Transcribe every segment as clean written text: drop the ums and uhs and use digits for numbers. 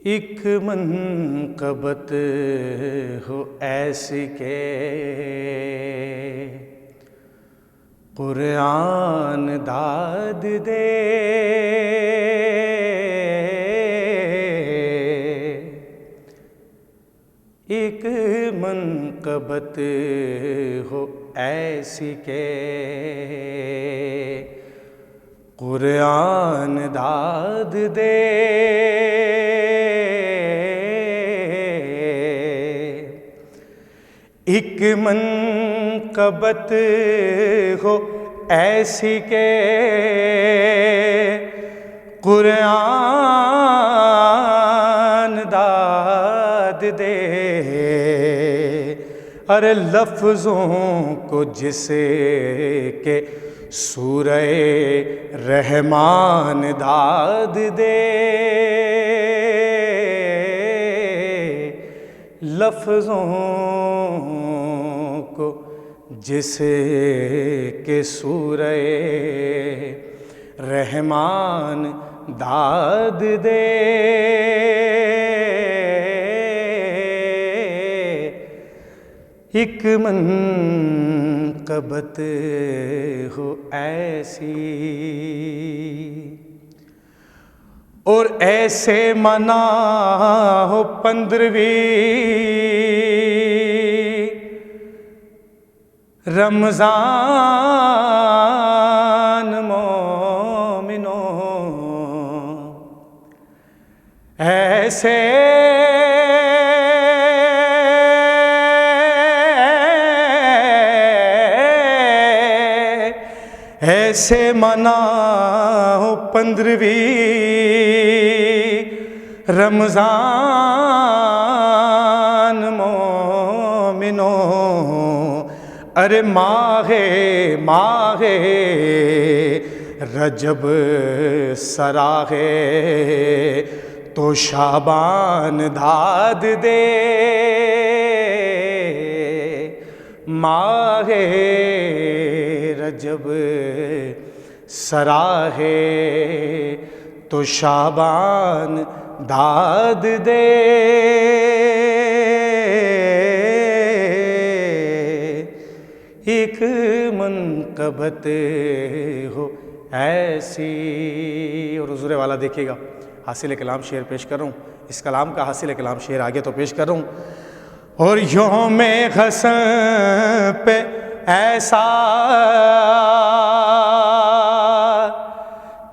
ایک منقبت ہو ایسی کہ قرآن داد دے، ایک منقبت ہو ایسی کہ قرآن داد دے، ایک منقبت ہو ایسی کہ قرآن داد دے، ارے لفظوں کو جسے کہ سورہ رحمان داد دے، لفظوں کو جسے کہ سورہ رحمان داد دے، ایک منقبت ہو ایسی اور ایسے منا ہو 15ویں رمضان مومنوں، ایسے ایسے منا ہو 15ویں رمضان مومنوں، ارے ماہ رجب سراغے تو شعبان داد دے، ماہ رجب سراغے تو شعبان داد دے، ایک منقبت ہو ایسی۔ اور حضور والا دیکھیے گا، حاصل کلام شعر پیش کر رہا ہوں، اس کلام کا حاصل کلام شعر آگے تو پیش کر رہا ہوں۔ اور یوم حسن پہ ایسا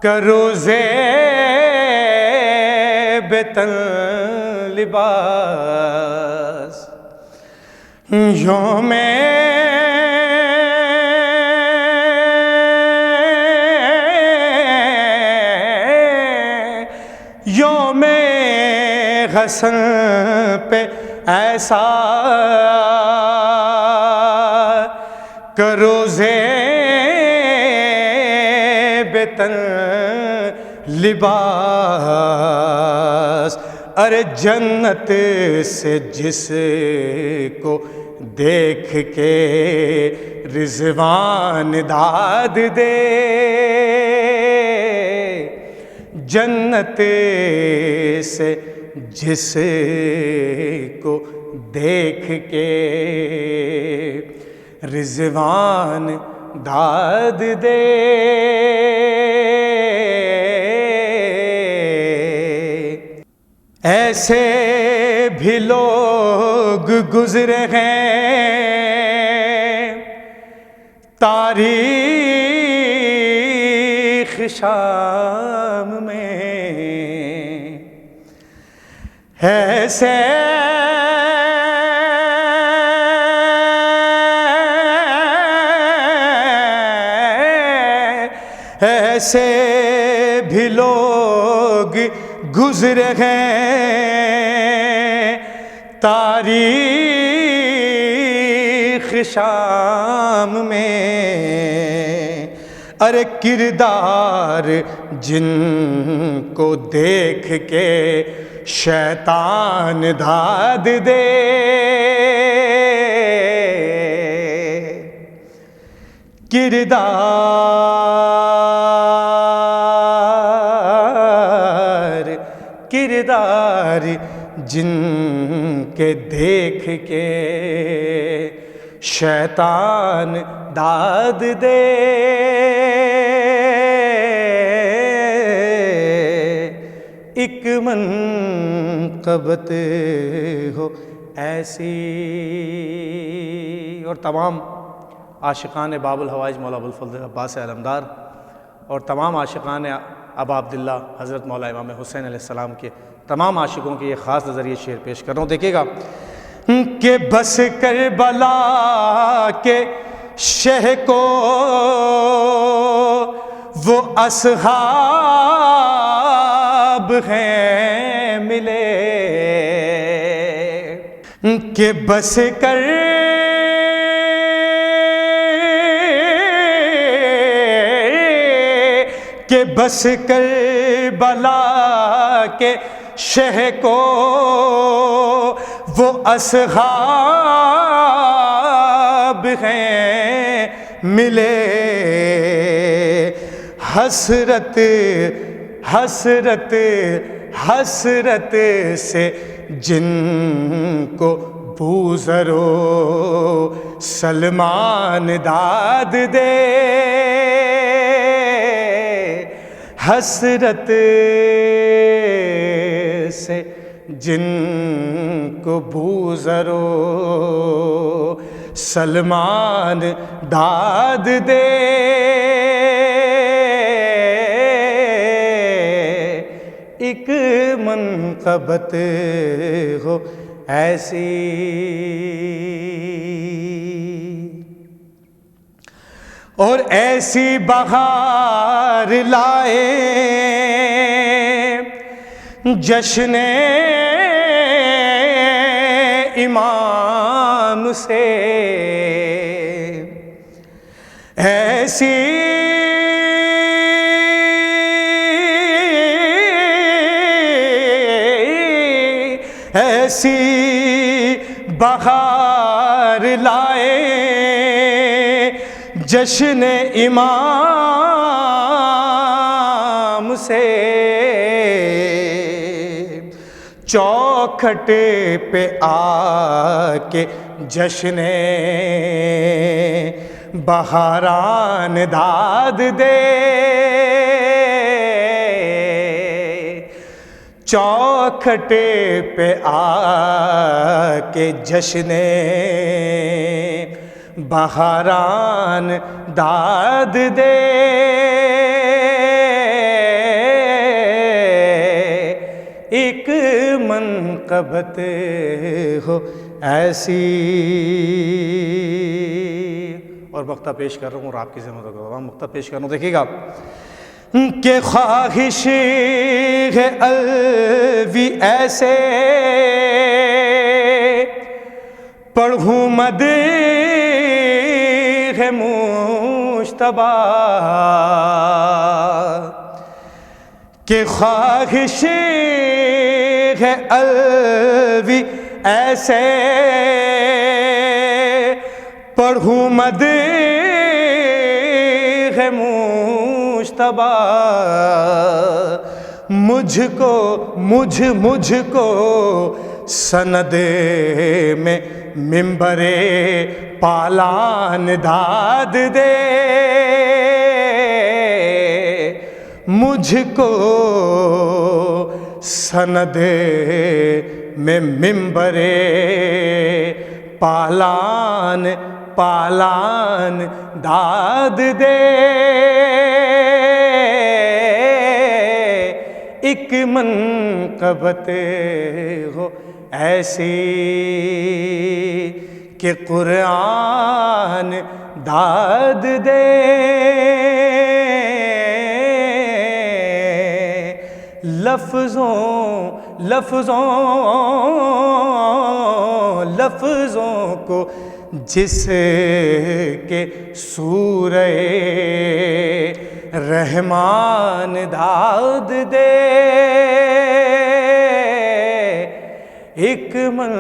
کروزے بے تن لباس، یوم حسن پہ ایسا کروزے بے تن لباس، ارے جنت سے جس کو دیکھ کے رضوان داد دے، جنت سے جس کو دیکھ کے رضوان داد دے، ایسے بھی لوگ گزرے ہیں تاریخ شام میں، ایسے ایسے بھی لوگ گزرے ہیں تاریخ شام میں، ارے کردار جن کو دیکھ کے شیطان داد دے، کردار یار جن کے دیکھ کے شیطان داد دے، ایک منقبت ہو ایسی. اور تمام عاشقان باب الحوائج مولا ابوالفضل عباس علمدار اور تمام عاشقان ابا عبداللہ حضرت مولا امام حسین علیہ السلام کے تمام عاشقوں کے یہ خاص نظریہ شعر پیش کر رہا ہوں. دیکھیے گا کہ بس کربلا کے شہ کو وہ اصحاب ہیں ملے، کہ بس کر کہ بس کربلا کے شہ کو وہ اصحاب ہیں ملے، حسرت حسرت حسرت سے جن کو بوذر و سلمان داد دے، حسرت سے جن کو بوذر و سلمان داد دے، ایک منقبت ہو ایسی. اور ایسی بہار لائے جشن امام سے، ایسی ایسی بہار لائے جشن امام سے، چوکھٹ پہ آ کے جشن بہاران داد دے، چوکھٹ پہ آ کے جشن بہاران داد دے، ایک منقبت ہو ایسی. اور مقطع پیش کر رہا ہوں اور آپ کی ذمہ داری مقطع پیش کر رہا ہوں. دیکھیے گا کہ خواہش ہے الوی ایسے پڑھوں مدح مجتبیٰ، کہ خواہش ہے الوی ایسے پڑھوں مدح مجتبیٰ، مجھ کو سند میں منبر پالان داد دے، مجھ کو سند میں منبر پالان داد دے، ایک منقبت ہو ایسی کہ قرآن داد دے، لفظوں کو جس کے سورہ رحمان داد دے، ایک منقبت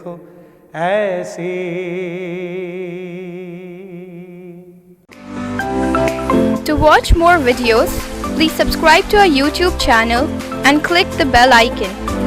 ہو ایسی. To watch more videos, Please subscribe to our YouTube channel and click the bell icon